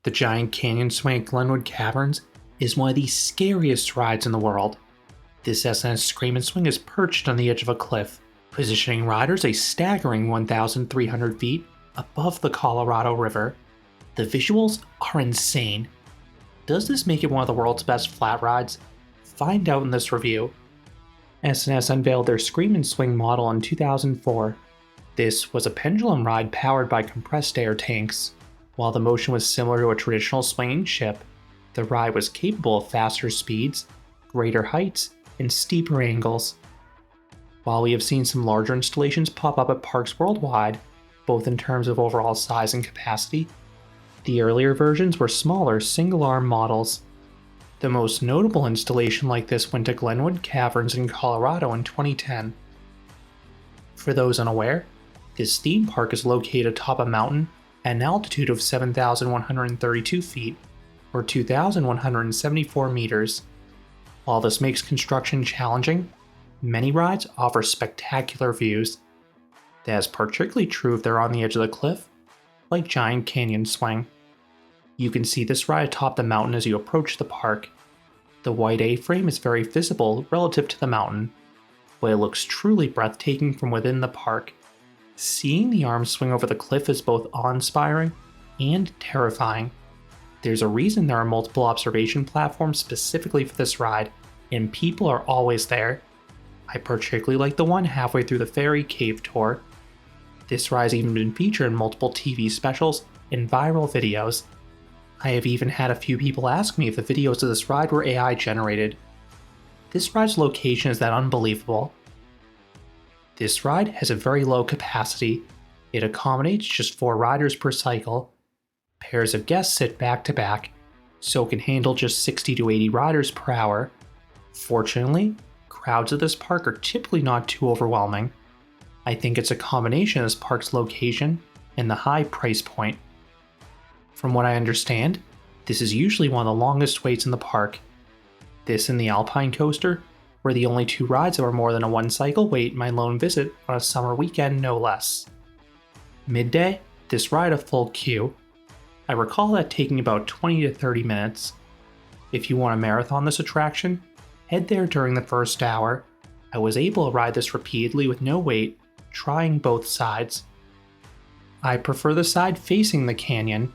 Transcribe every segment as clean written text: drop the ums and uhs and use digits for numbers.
The giant canyon swing at Glenwood Caverns is one of the scariest rides in the world. This S&S Screamin Swing is perched on the edge of a cliff, positioning riders a staggering 1,300 feet above the Colorado River. The visuals are insane. Does this make it one of the world's best flat rides? Find out in this review. S&S unveiled their Screamin Swing model in 2004. This was a pendulum ride powered by compressed air tanks. While the motion was similar to a traditional swinging ship, the ride was capable of faster speeds, greater heights, and steeper angles. While we have seen some larger installations pop up at parks worldwide, both in terms of overall size and capacity, the earlier versions were smaller single-arm models. The most notable installation like this went to Glenwood Caverns in Colorado in 2010. For those unaware, this theme park is located atop a mountain at an altitude of 7,132 feet, or 2,174 meters. While this makes construction challenging, many rides offer spectacular views. That is particularly true if they're on the edge of the cliff, like Giant Canyon Swing. You can see this ride atop the mountain as you approach the park. The white A-frame is very visible relative to the mountain, but it looks truly breathtaking from within the park. Seeing the arms swing over the cliff is both awe-inspiring and terrifying. There's a reason there are multiple observation platforms specifically for this ride, and people are always there. I particularly like the one halfway through the Fairy Cave tour. This ride has even been featured in multiple TV specials and viral videos. I have even had a few people ask me if the videos of this ride were AI generated. This ride's location is that unbelievable. This ride has a very low capacity. It accommodates just 4 riders per cycle. Pairs of guests sit back to back, so it can handle just 60 to 80 riders per hour. Fortunately, crowds at this park are typically not too overwhelming. I think it's a combination of this park's location and the high price point. From what I understand, this is usually one of the longest waits in the park. This and the Alpine Coaster were the only 2 rides that were more than a 1-cycle wait in my lone visit on a summer weekend, no less. Midday, this ride a full queue. I recall that taking about 20 to 30 minutes. If you want to marathon this attraction, head there during the first hour. I was able to ride this repeatedly with no wait, trying both sides. I prefer the side facing the canyon.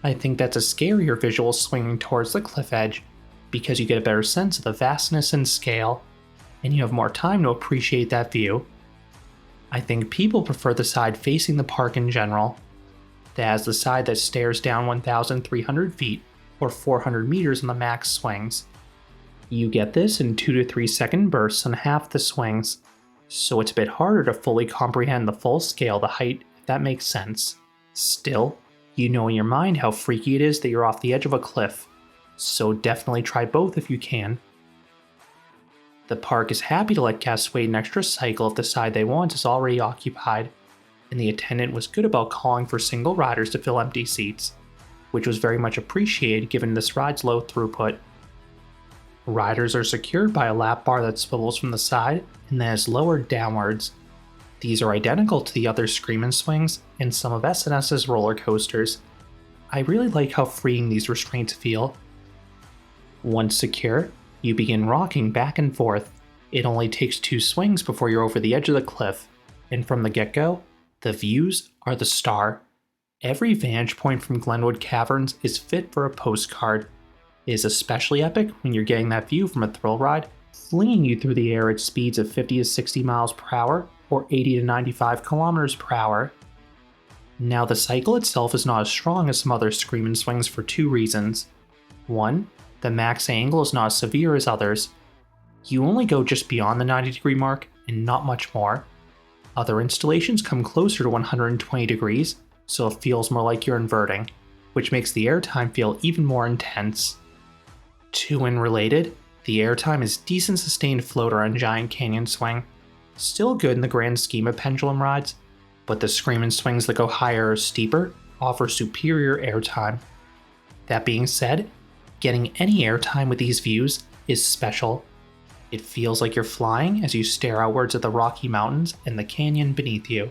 I think that's a scarier visual swinging towards the cliff edge, because you get a better sense of the vastness and scale, and you have more time to appreciate that view. I think people prefer the side facing the park in general. That is the side that stares down 1,300 feet, or 400 meters on the max swings. You get this in 2 to 3 second bursts on half the swings, so it's a bit harder to fully comprehend the full scale of the height, if that makes sense. Still, you know in your mind how freaky it is that you're off the edge of a cliff, so definitely try both if you can. The park is happy to let guests wait an extra cycle if the side they want is already occupied, and the attendant was good about calling for single riders to fill empty seats, which was very much appreciated given this ride's low throughput. Riders are secured by a lap bar that swivels from the side and then is lowered downwards. These are identical to the other Screamin Swings and some of S&S's roller coasters. I really like how freeing these restraints feel. Once secure, you begin rocking back and forth. It only takes 2 swings before you're over the edge of the cliff, and from the get-go, the views are the star. Every vantage point from Glenwood Caverns is fit for a postcard. It is especially epic when you're getting that view from a thrill ride, flinging you through the air at speeds of 50 to 60 miles per hour or 80 to 95 kilometers per hour. Now the cycle itself is not as strong as some other Screamin Swings for 2 reasons. 1, the max angle is not as severe as others. You only go just beyond the 90-degree mark and not much more. Other installations come closer to 120 degrees, so it feels more like you're inverting, which makes the airtime feel even more intense. 2, and related, the airtime is decent sustained floater on Giant Canyon Swing. Still good in the grand scheme of pendulum rides, but the Screamin Swings that go higher or steeper offer superior airtime. That being said, getting any airtime with these views is special. It feels like you're flying as you stare outwards at the Rocky Mountains and the canyon beneath you.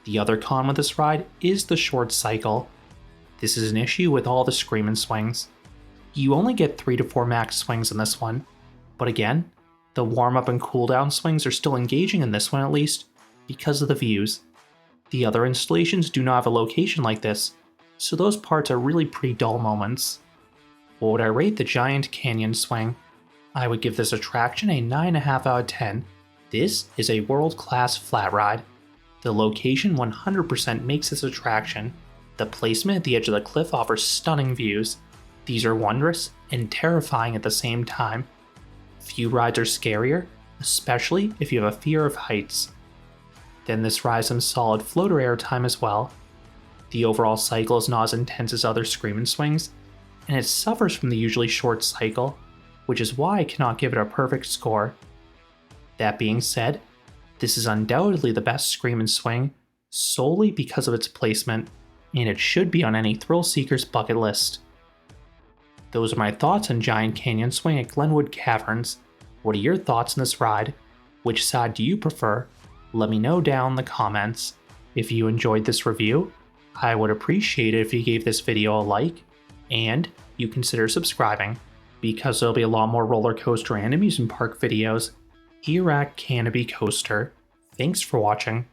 The other con with this ride is the short cycle. This is an issue with all the Screamin Swings. You only get 3 to 4 max swings in this one, but again, the warm-up and cooldown swings are still engaging in this one at least, because of the views. The other installations do not have a location like this, so those parts are really pretty dull moments. What would I rate the Giant Canyon Swing? I would give this attraction a 9.5 out of 10. This is a world-class flat ride. The location 100% makes this attraction. The placement at the edge of the cliff offers stunning views. These are wondrous and terrifying at the same time. Few rides are scarier, especially if you have a fear of heights. Then this rides some solid floater airtime as well. The overall cycle is not as intense as other Screamin Swings, and it suffers from the usually short cycle, which is why I cannot give it a perfect score. That being said, this is undoubtedly the best Screamin Swing, solely because of its placement, and it should be on any thrill seeker's bucket list. Those are my thoughts on Giant Canyon Swing at Glenwood Caverns. What are your thoughts on this ride? Which side do you prefer? Let me know down in the comments. If you enjoyed this review, I would appreciate it if you gave this video a like, and you consider subscribing, because there'll be a lot more roller coaster and amusement park videos here at Canopy Coaster. Thanks for watching.